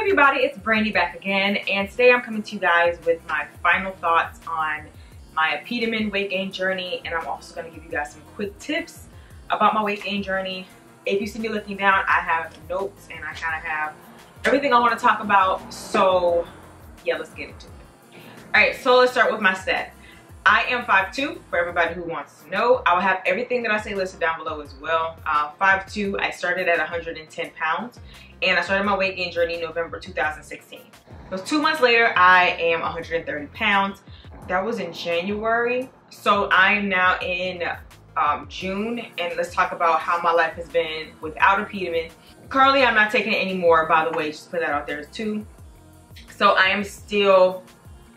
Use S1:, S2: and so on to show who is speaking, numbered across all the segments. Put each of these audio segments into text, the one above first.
S1: everybody, it's Brandy back again, and today I'm coming to you guys with my final thoughts on my Apetamin weight gain journey, and I'm also going to give you guys some quick tips about my weight gain journey. If you see me looking down, I have notes and I kind of have everything I want to talk about, so yeah, let's get into it. Alright, so let's start with my stats. I am 5'2", for everybody who wants to know. I will have everything that I say listed down below as well. 5'2", I started at 110 pounds, and I started my weight gain journey in November 2016. So 2 months later, I am 130 pounds. That was in January. So I am now in June, and let's talk about how my life has been without Apetamin. Currently, I'm not taking it anymore, by the way, just put that out there too. So I am still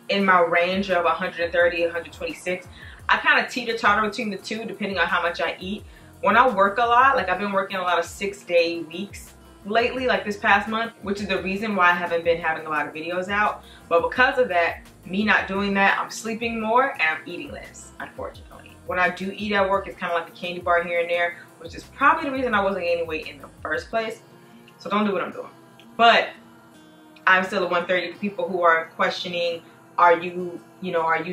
S1: in my range of 130, 126. I kind of teeter-totter between the two depending on how much I eat. When I work a lot, like I've been working a lot of 6-day weeks lately, like this past month, which is the reason why I haven't been having a lot of videos out. But because of that, me not doing that, I'm sleeping more and I'm eating less, unfortunately. When I do eat at work, it's kind of like a candy bar here and there, which is probably the reason I wasn't gaining weight in the first place. So don't do what I'm doing. But I'm still at 130. People who are questioning, are you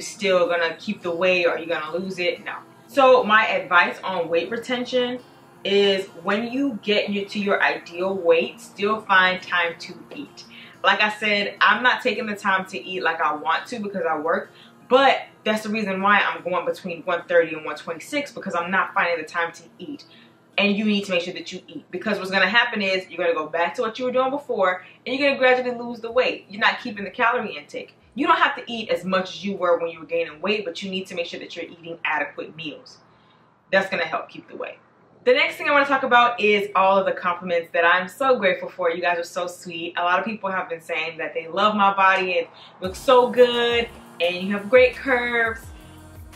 S1: still gonna keep the weight, or are you gonna lose it? No. So my advice on weight retention is when you get to your ideal weight, still find time to eat. Like I said, I'm not taking the time to eat like I want to because I work, but that's the reason why I'm going between 130 and 126, because I'm not finding the time to eat. And you need to make sure that you eat, because what's going to happen is you're going to go back to what you were doing before, and you're going to gradually lose the weight. You're not keeping the calorie intake. You don't have to eat as much as you were when you were gaining weight, but you need to make sure that you're eating adequate meals. That's going to help keep the weight. The next thing I want to talk about is all of the compliments that I'm so grateful for. You guys are so sweet. A lot of people have been saying that they love my body and looks so good and you have great curves.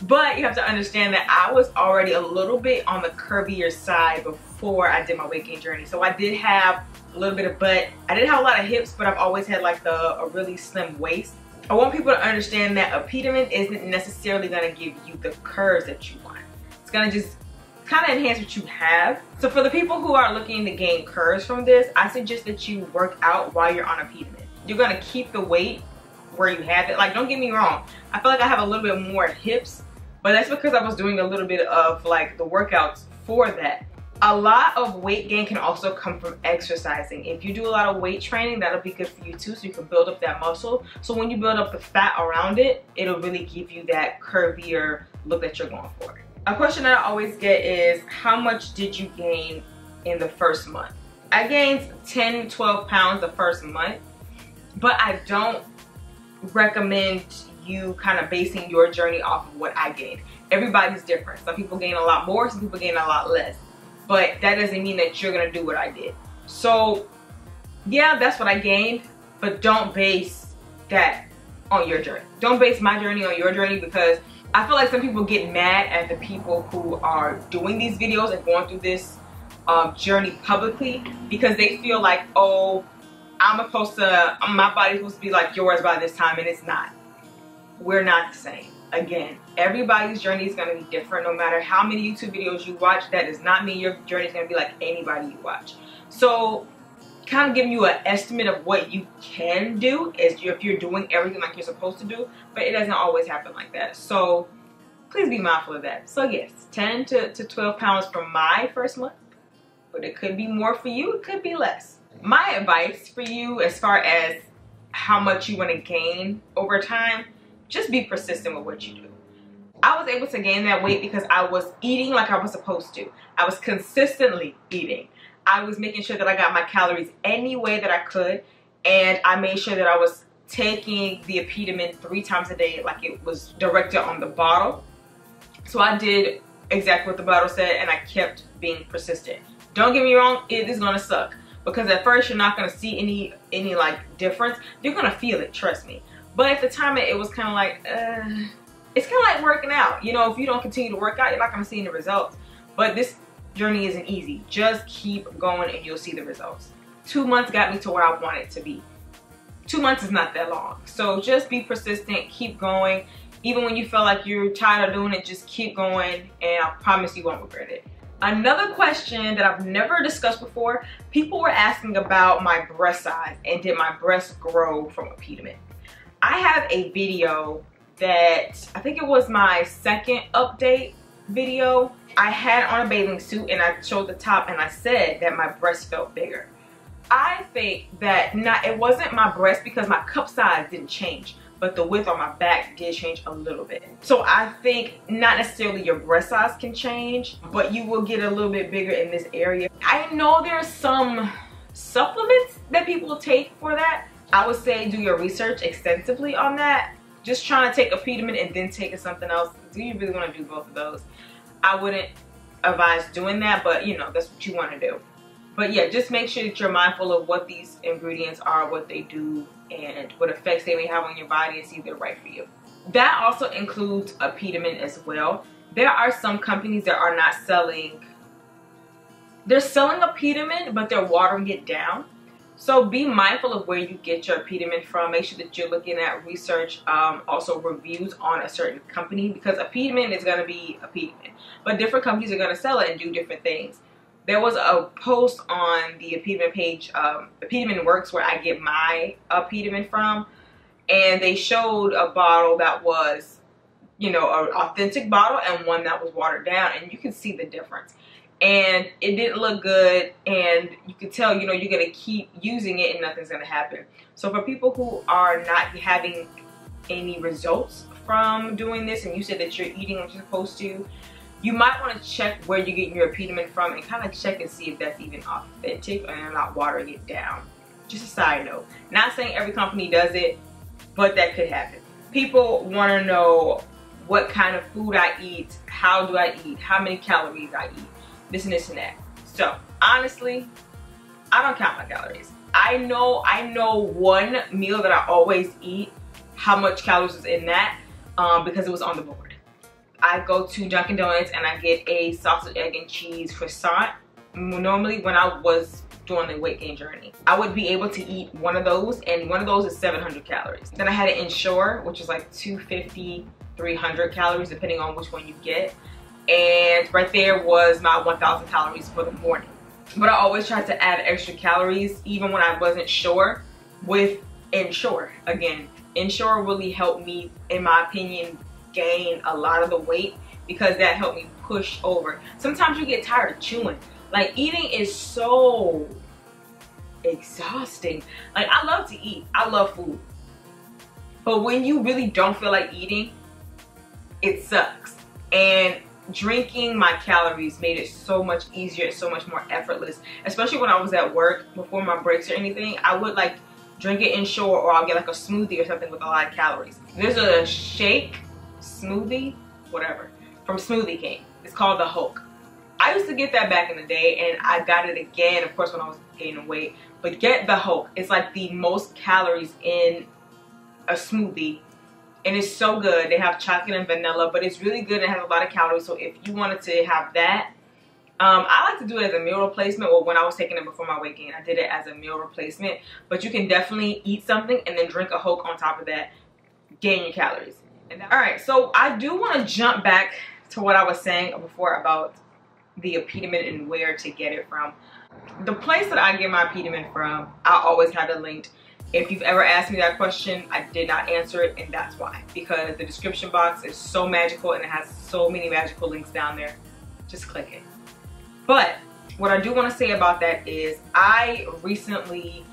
S1: But you have to understand that I was already a little bit on the curvier side before I did my weight gain journey. So I did have a little bit of butt. I didn't have a lot of hips, but I've always had like a really slim waist. I want people to understand that Apetamin isn't necessarily going to give you the curves that you want. It's going to just kind of enhance what you have. So for the people who are looking to gain curves from this, I suggest that you work out while you're on Apetamin. You're going to keep the weight where you have it. Like, don't get me wrong, I feel like I have a little bit more hips, but that's because I was doing a little bit of like the workouts for that. A lot of weight gain can also come from exercising. If you do a lot of weight training, that'll be good for you too, so you can build up that muscle. So when you build up the fat around it, it'll really give you that curvier look that you're going for. A question that I always get is, how much did you gain in the first month? I gained 10, 12 pounds the first month, but I don't recommend you kind of basing your journey off of what I gained. Everybody's different. Some people gain a lot more, some people gain a lot less. But that doesn't mean that you're gonna do what I did. So yeah, that's what I gained, but don't base that on your journey. Don't base my journey on your journey, because I feel like some people get mad at the people who are doing these videos and going through this journey publicly, because they feel like, oh, my body's supposed to be like yours by this time, and it's not. We're not the same. Again, everybody's journey is going to be different. No matter how many YouTube videos you watch, that does not mean your journey is going to be like anybody you watch. So kind of giving you an estimate of what you can do is if you're doing everything like you're supposed to do, but it doesn't always happen like that. So please be mindful of that. So yes, 10 to 12 pounds from my first month, but it could be more for you, it could be less. My advice for you as far as how much you want to gain over time, just be persistent with what you do. I was able to gain that weight because I was eating like I was supposed to. I was consistently eating. I was making sure that I got my calories any way that I could, and I made sure that I was taking the Apetamin 3 times a day like it was directed on the bottle. So I did exactly what the bottle said, and I kept being persistent. Don't get me wrong, it is gonna suck, because at first you're not gonna see any like difference. You're gonna feel it, trust me. But at the time, it was kind of like, it's kind of like working out. You know, if you don't continue to work out, you're not going to see any results. But this journey isn't easy. Just keep going and you'll see the results. 2 months got me to where I want it to be. 2 months is not that long. So just be persistent, keep going. Even when you feel like you're tired of doing it, just keep going, and I promise you won't regret it. Another question that I've never discussed before, people were asking about my breast size and did my breasts grow from Apetamin. I have a video that, I think it was my second update video. I had on a bathing suit and I showed the top and I said that my breasts felt bigger. I think that it wasn't my breast because my cup size didn't change, but the width on my back did change a little bit. So I think not necessarily your breast size can change, but you will get a little bit bigger in this area. I know there's some supplements that people take for that. I would say do your research extensively on that. Just trying to take Apetamin and then taking something else. Do you really want to do both of those? I wouldn't advise doing that, but you know, that's what you want to do. But yeah, just make sure that you're mindful of what these ingredients are, what they do, and what effects they may have on your body and see if they're right for you. That also includes Apetamin as well. There are some companies that are not selling, they're selling Apetamin, but they're watering it down. So be mindful of where you get your Apetamin from. Make sure that you're looking at research, also reviews on a certain company, because Apetamin is going to be Apetamin, but different companies are going to sell it and do different things. There was a post on the Apetamin page, Apetamin Works, where I get my Apetamin from, and they showed a bottle that was, you know, an authentic bottle and one that was watered down, and you can see the difference. And it didn't look good, and you could tell, you know, you're going to keep using it and nothing's going to happen. So for people who are not having any results from doing this, and you said that you're eating what you're supposed to, you might want to check where you're getting your Apetamin from and kind of check and see if that's even authentic and they're not watering it down. Just a side note. Not saying every company does it, but that could happen. People want to know what kind of food I eat, how do I eat, how many calories I eat, this and this and that. So honestly, I don't count my calories. I know one meal that I always eat, how much calories is in that, because it was on the board. I go to Dunkin' Donuts and I get a sausage, egg, and cheese croissant. Normally when I was doing the weight gain journey, I would be able to eat one of those, and one of those is 700 calories. Then I had an Ensure, which is like 250, 300 calories, depending on which one you get. And right there was my 1,000 calories for the morning. But I always tried to add extra calories, even when I wasn't sure, with Ensure. Again, Ensure really helped me, in my opinion, gain a lot of the weight, because that helped me push over. Sometimes you get tired of chewing. Like, eating is so exhausting. Like, I love to eat, I love food, but when you really don't feel like eating, it sucks. And drinking my calories made it so much easier, so much more effortless, especially when I was at work before my breaks or anything. I would like drink it Ensure, or I'll get like a smoothie or something with a lot of calories. There's a shake, smoothie, whatever, from Smoothie King. It's called the Hulk. I used to get that back in the day, and I got it again, of course, when I was gaining weight. But get the Hulk. It's like the most calories in a smoothie, and it's so good. They have chocolate and vanilla, but it's really good and it has a lot of calories. So if you wanted to have that, I like to do it as a meal replacement. Well, when I was taking it before my weight gain, I did it as a meal replacement. But you can definitely eat something and then drink a Hulk on top of that, gain your calories. Alright, so I do want to jump back to what I was saying before about the Apetamin and where to get it from. The place that I get my Apetamin from, I always have it linked. If you've ever asked me that question, I did not answer it, and that's why. Because the description box is so magical and it has so many magical links down there. Just click it. But what I do want to say about that is I recently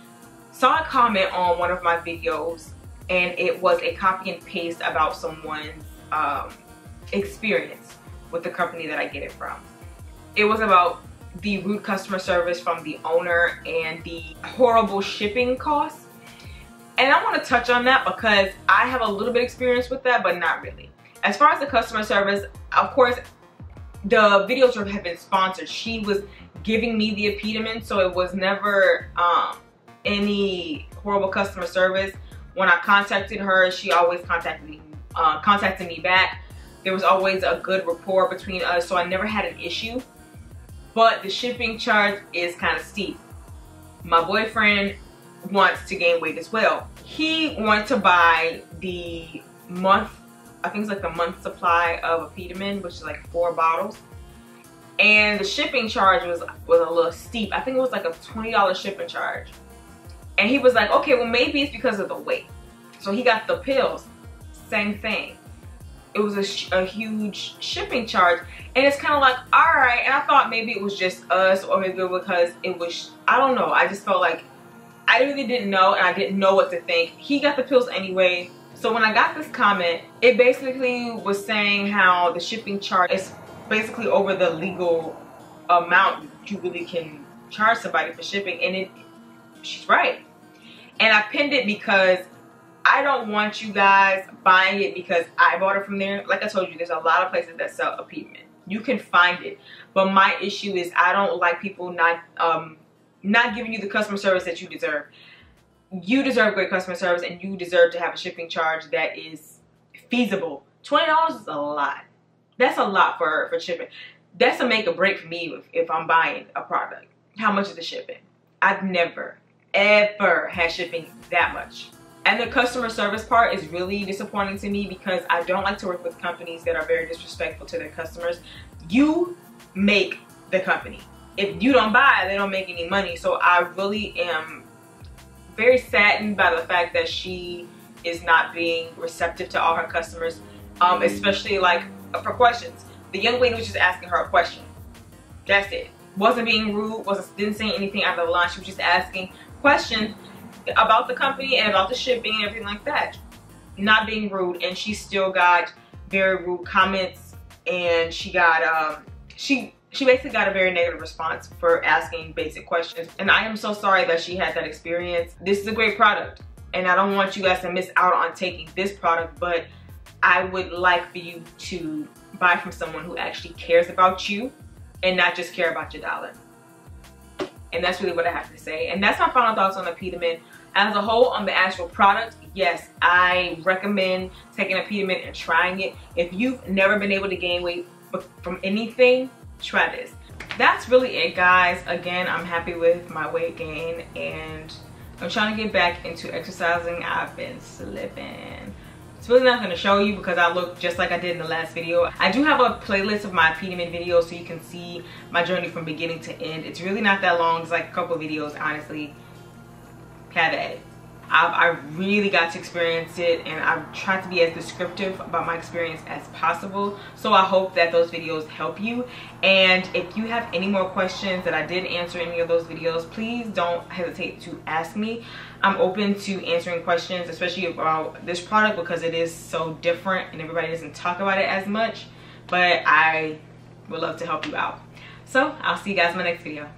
S1: saw a comment on one of my videos, and it was a copy and paste about someone's experience with the company that I get it from. It was about the rude customer service from the owner and the horrible shipping costs. And I want to touch on that because I have a little bit of experience with that, but not really. As far as the customer service, of course, the videos have been sponsored. She was giving me the Apetamin, so it was never any horrible customer service. When I contacted her, she always contacted me back. There was always a good rapport between us, so I never had an issue. But the shipping charge is kind of steep. My boyfriend wants to gain weight as well. He wanted to buy the month, I think it's like the month supply of Apetamin, which is like 4 bottles. and the shipping charge was a little steep. I think it was like a $20 shipping charge. And he was like, okay, well maybe it's because of the weight. So he got the pills, same thing. It was a huge shipping charge. And it's kind of like, all right. And I thought maybe it was just us, or maybe because it was, I don't know. I just felt like I really didn't know, and I didn't know what to think. He got the pills anyway. So when I got this comment, it basically was saying how the shipping charge is basically over the legal amount you really can charge somebody for shipping. And she's right. And I pinned it because I don't want you guys buying it because I bought it from there. Like I told you, there's a lot of places that sell Apetamin. You can find it. But my issue is I don't like people not giving you the customer service that you deserve. You deserve great customer service, and you deserve to have a shipping charge that is feasible. $20 is a lot. That's a lot for shipping. That's a make or break for me if I'm buying a product. How much is the shipping? I've never, ever had shipping that much. And the customer service part is really disappointing to me because I don't like to work with companies that are very disrespectful to their customers. You make the company. If you don't buy, they don't make any money. So I really am very saddened by the fact that she is not being receptive to all her customers, especially like for questions. The young lady was just asking her a question. That's it. Wasn't being rude, didn't say anything out of the line. She was just asking questions about the company and about the shipping and everything like that. Not being rude, and she still got very rude comments, and she got she basically got a very negative response for asking basic questions. And I am so sorry that she had that experience. This is a great product, and I don't want you guys to miss out on taking this product, but I would like for you to buy from someone who actually cares about you and not just care about your dollar. And that's really what I have to say. And that's my final thoughts on Apetamin. As a whole, on the actual product, yes, I recommend taking Apetamin and trying it. If you've never been able to gain weight from anything, try this. That's really it, guys. Again, I'm happy with my weight gain, and I'm trying to get back into exercising. I've been slipping. It's really nothing to show you because I look just like I did in the last video. I do have a playlist of my Apetamin videos so you can see my journey from beginning to end. It's really not that long. It's like a couple of videos, honestly. Have at it. I really got to experience it, and I've tried to be as descriptive about my experience as possible. So I hope that those videos help you. And if you have any more questions that I didn't answer in any of those videos, please don't hesitate to ask me. I'm open to answering questions, especially about this product because it is so different and everybody doesn't talk about it as much. But I would love to help you out. So I'll see you guys in my next video.